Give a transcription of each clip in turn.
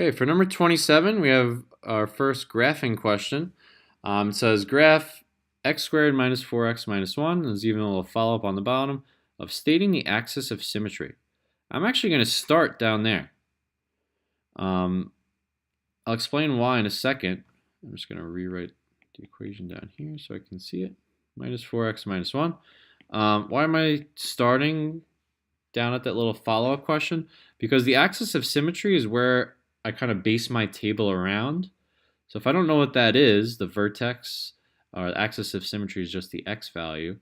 Okay, for number 27, we have our first graphing question. It says graph x squared minus 4x minus 1. There's even a little follow-up on the bottom of stating the axis of symmetry. I'm actually going to start down there. I'll explain why in a second. I'm just going to rewrite the equation down here so I can see it. Minus 4x minus 1. Why am I starting down at that little follow-up question? Because the axis of symmetry is where I kind of base my table around. So if I don't know what that is, the vertex or the axis of symmetry is just the x value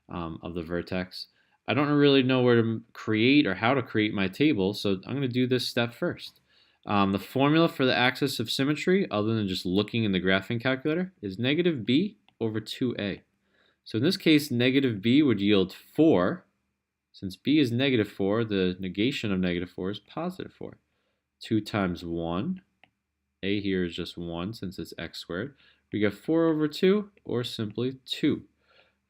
of the vertex. I don't really know where to create or how to create my table, so I'm going to do this step first. The formula for the axis of symmetry, other than just looking in the graphing calculator, is negative b over 2a. So in this case, negative b would yield 4. Since b is negative 4, the negation of negative 4 is positive 4. 2 times 1. A here is just 1 since it's x squared. We get 4 over 2, or simply 2.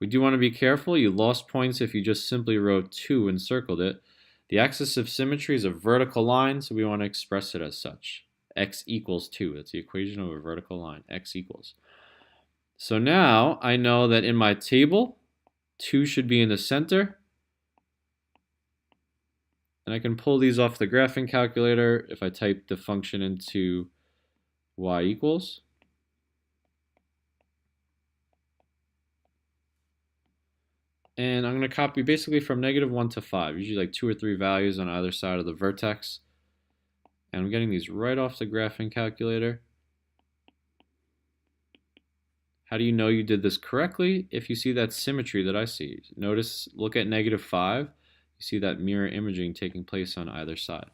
We do want to be careful. You lost points if you just simply wrote 2 and circled it. The axis of symmetry is a vertical line, so we want to express it as such. X equals 2. That's the equation of a vertical line. X equals. So now I know that in my table, 2 should be in the center. And I can pull these off the graphing calculator if I type the function into y equals. And I'm going to copy basically from negative 1 to 5, usually like 2 or 3 values on either side of the vertex. And I'm getting these right off the graphing calculator. How do you know you did this correctly? If you see that symmetry that I see. Notice, look at negative 5. You see that mirror imaging taking place on either side.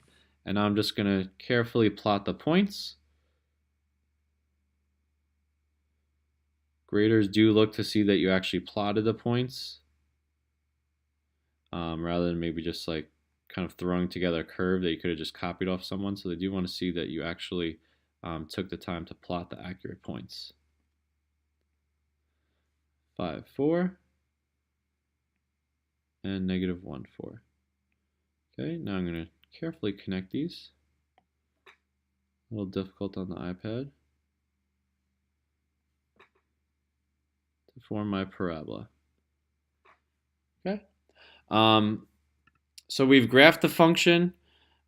And now I'm just going to carefully plot the points. Graders do look to see that you actually plotted the points rather than maybe just like kind of throwing together a curve that you could have just copied off someone. So they do want to see that you actually took the time to plot the accurate points. 5, 4, and negative 1, 4. Okay, now I'm going to carefully connect these. A little difficult on the iPad. To form my parabola. Okay. So we've graphed the function.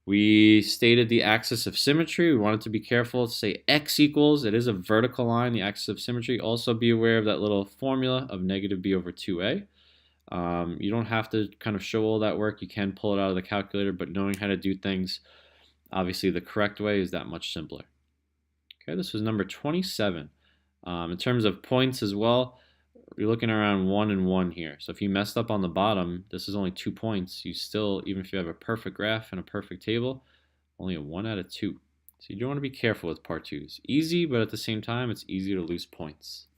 We stated the axis of symmetry. We wanted to be careful to say x equals. It is a vertical line, the axis of symmetry. Also be aware of that little formula of negative b over 2a. You don't have to kind of show all that work. You can pull it out of the calculator, but knowing how to do things, obviously the correct way is that much simpler. Okay, this was number 27. In terms of points as well, you're looking around 1 and 1 here. So if you messed up on the bottom, this is only 2 points. You still, even if you have a perfect graph and a perfect table, only a 1 out of 2. So you do want to be careful with part 2s. Easy, but at the same time, it's easy to lose points.